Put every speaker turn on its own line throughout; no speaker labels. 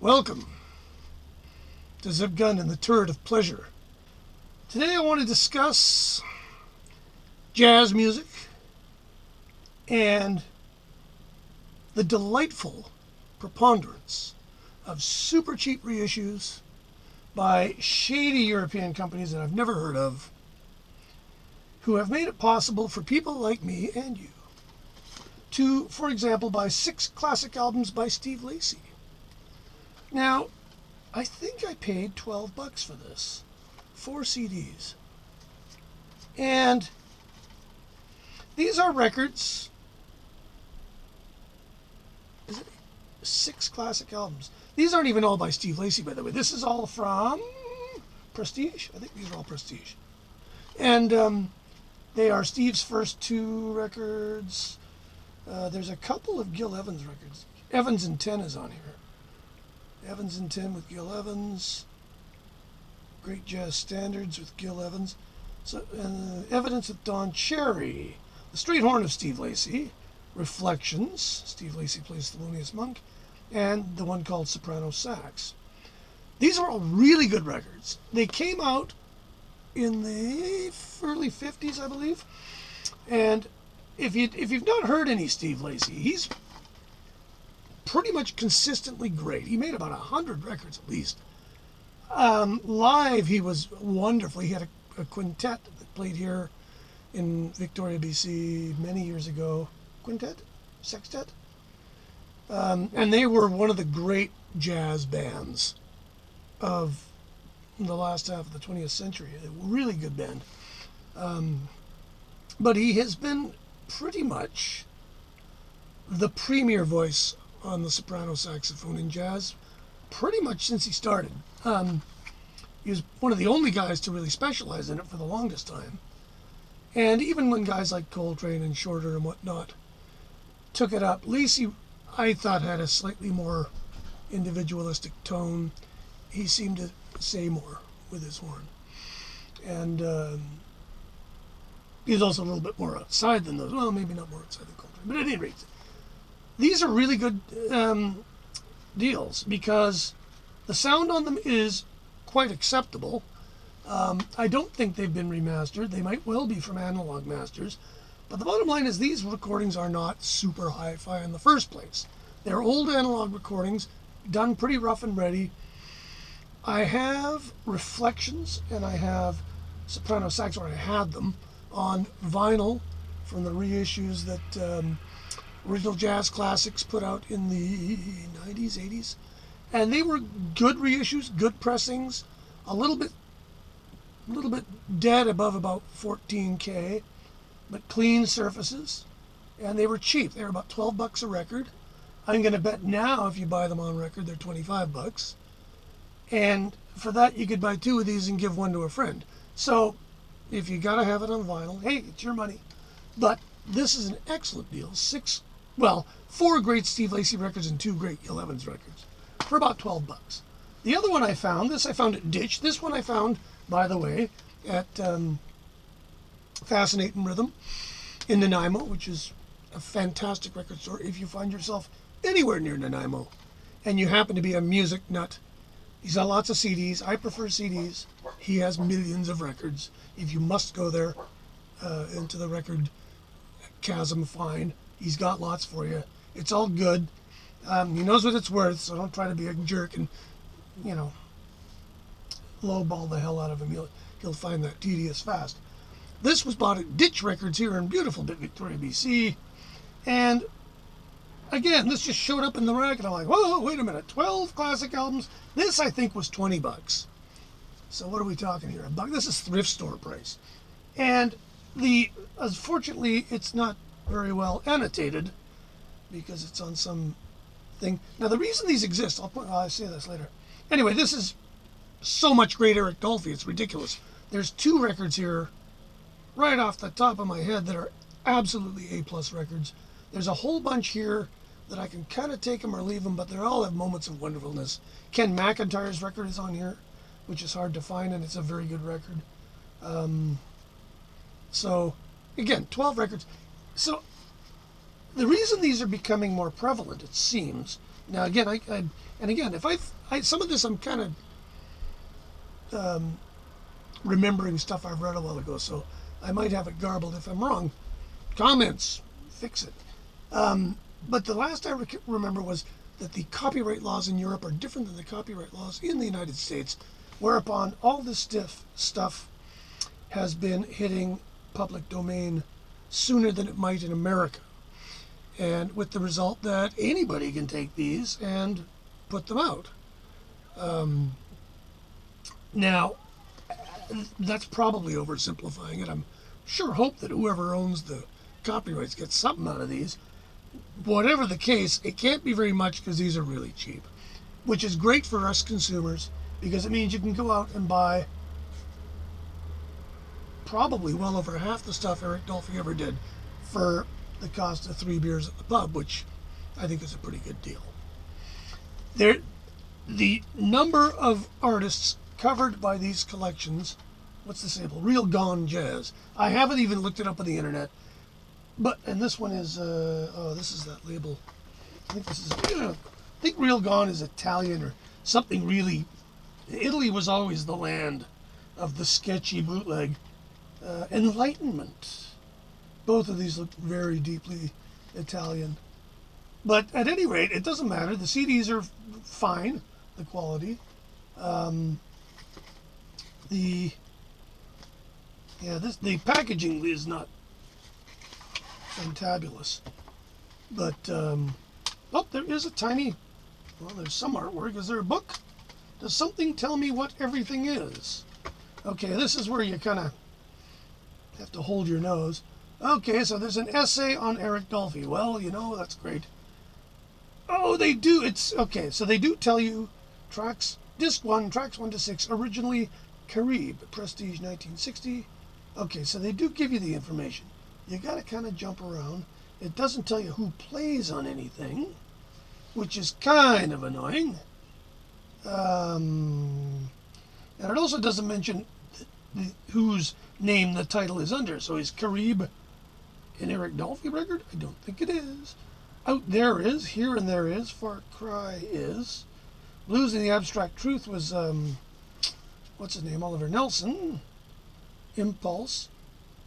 Welcome to Zip Gun and the Turret of Pleasure. Today I want to discuss jazz music and the delightful preponderance of super cheap reissues by shady European companies that I've never heard of, who have made it possible for people like me and you to, for example, buy 6 classic albums by Steve Lacy. Now, I think I paid $12 for this. 4 CDs. And these are records. Is it 6 classic albums? These aren't even all by Steve Lacy, by the way. This is all from Prestige. I think these are all Prestige. And they are Steve's first 2 records. There's a couple of Gil Evans records. Evans in 10 is on here. Evans in 10 with Gil Evans. Great Jazz Standards with Gil Evans. So, Evidence with Don Cherry. The Straight Horn of Steve Lacy. Reflections. Steve Lacy plays Thelonious Monk. And the one called Soprano Sax. These are all really good records. They came out in the early 50s, I believe. And if you've not heard any Steve Lacy, he's pretty much consistently great. He made about 100 records at least. Live, he was wonderful. He had a quintet that played here in Victoria, BC many years ago. Quintet? Sextet? And they were one of the great jazz bands of the last half of the 20th century. A really good band. But he has been pretty much the premier voice on the soprano saxophone in jazz pretty much since he started. He was one of the only guys to really specialize in it for the longest time. And even when guys like Coltrane and Shorter and whatnot took it up, Lacy, I thought, had a slightly more individualistic tone. He seemed to say more with his horn. And he was also a little bit more outside than those. Well, maybe not more outside than Coltrane. But at any rate, these are really good deals because the sound on them is quite acceptable. I don't think they've been remastered. They might well be from Analog Masters. But the bottom line is these recordings are not super hi-fi in the first place. They're old analog recordings, done pretty rough and ready. I have Reflections and I have Soprano Sax, or I had them, on vinyl from the reissues that Original Jazz Classics put out in the 90s, 80s. And they were good reissues, good pressings, a little bit dead above about 14K, but clean surfaces. And they were cheap. They were about $12 a record. I'm going to bet now if you buy them on record, they're $25. And for that, you could buy 2 of these and give 1 to a friend. So if you got to have it on vinyl, hey, it's your money. But this is an excellent deal. 4 great Steve Lacy records and 2 great Gil Evans records for about $12. The other one I found at Ditch. This one I found, by the way, at Fascinating Rhythm in Nanaimo, which is a fantastic record store if you find yourself anywhere near Nanaimo and you happen to be a music nut. He's got lots of CDs. I prefer CDs. He has millions of records. If you must go there into the record chasm, fine. He's got lots for you. It's all good. He knows what it's worth, so don't try to be a jerk and, lowball the hell out of him. He'll find that tedious fast. This was bought at Ditch Records here in beautiful Victoria, BC. And again, this just showed up in the rack, and I'm like, whoa, wait a minute, 12 classic albums? This, I think, was $20. So what are we talking here? $1? This is thrift store price. And unfortunately, it's not very well annotated because it's on some thing. Now, the reason these exist, I'll say this later. Anyway, this is so much great Eric Dolphy, it's ridiculous. There's 2 records here right off the top of my head that are absolutely A+ records. There's a whole bunch here that I can kind of take them or leave them, but they all have moments of wonderfulness. Ken McIntyre's record is on here, which is hard to find, and it's a very good record. So, again, 12 records. So, the reason these are becoming more prevalent, it seems, Now again, if some of this I'm kind of remembering stuff I've read a while ago, so I might have it garbled. If I'm wrong, comments, fix it. But the last I remember was that the copyright laws in Europe are different than the copyright laws in the United States, whereupon all this stuff has been hitting public domain sooner than it might in America. And with the result that anybody can take these and put them out. Now, that's probably oversimplifying it. I'm sure hope that whoever owns the copyrights gets something out of these. Whatever the case, it can't be very much because these are really cheap, which is great for us consumers because it means you can go out and buy probably well over half the stuff Eric Dolphy ever did for the cost of 3 beers at the pub, which I think is a pretty good deal. The number of artists covered by these collections, what's the sample? Real Gone Jazz. I haven't even looked it up on the internet, and this one is, this is that label. I think Real Gone is Italian or something really. Italy was always the land of the sketchy bootleg. Enlightenment. Both of these look very deeply Italian. But at any rate, it doesn't matter. The CDs are fine, the quality. The packaging is not fantabulous. But, there is a tiny, there's some artwork. Is there a book? Does something tell me what everything is? Okay, this is where you kind of have to hold your nose. Okay, so there's an essay on Eric Dolphy. Well, that's great. Oh, they do. Okay, so they do tell you tracks, disc 1, tracks 1 to 6, originally Caribe, Prestige 1960. Okay, so they do give you the information. You got to kind of jump around. It doesn't tell you who plays on anything, which is kind of annoying. And it also doesn't mention whose name the title is under. So is Caribe an Eric Dolphy record? I don't think it is. Out There is, Here and There is, Far Cry is. Blues and the Abstract Truth was, what's his name, Oliver Nelson. Impulse.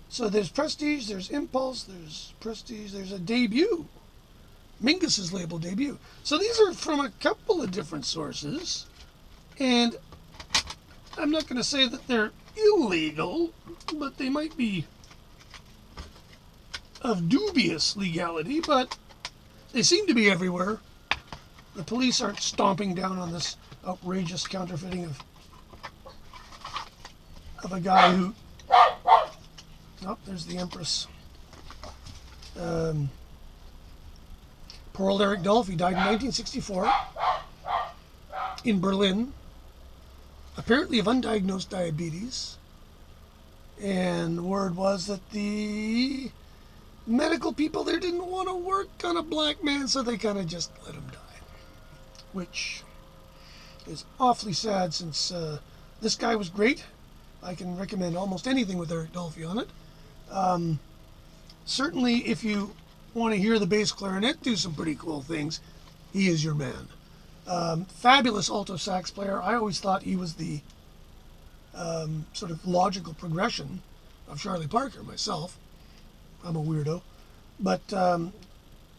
So there's Prestige, there's Impulse, there's Prestige, there's a debut. Mingus's label debut. So these are from a couple of different sources. And I'm not going to say that they're illegal, but they might be of dubious legality, but they seem to be everywhere. The police aren't stomping down on this outrageous counterfeiting of a guy who... Oh, there's the Empress. Poor old Eric Dolphy died in 1964 in Berlin, apparently of undiagnosed diabetes. And word was that the medical people there didn't want to work on a black man, so they kind of just let him die. Which is awfully sad, since this guy was great. I can recommend almost anything with Eric Dolphy on it. Certainly, if you want to hear the bass clarinet do some pretty cool things, he is your man. Fabulous alto sax player. I always thought he was the sort of logical progression of Charlie Parker myself. I'm a weirdo. But,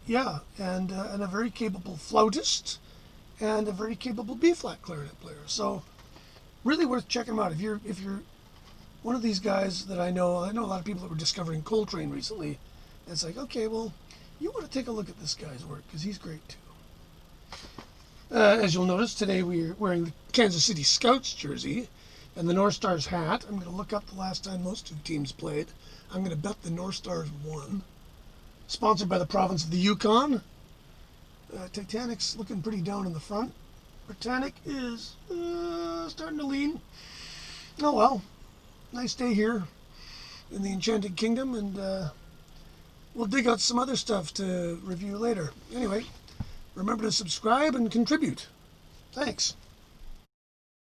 yeah, and a very capable flautist and a very capable B-flat clarinet player. So, really worth checking him out. If you're one of these guys that I know a lot of people that were discovering Coltrane recently. And it's like, okay, well, you want to take a look at this guy's work, because he's great too. As you'll notice, today we're wearing the Kansas City Scouts jersey and the North Stars hat. I'm going to look up the last time those two teams played. I'm going to bet the North Stars won. Sponsored by the province of the Yukon. Titanic's looking pretty down in the front. Britannic is starting to lean. Oh well. Nice day here in the Enchanted Kingdom, and we'll dig out some other stuff to review later. Anyway, remember to subscribe and contribute. Thanks.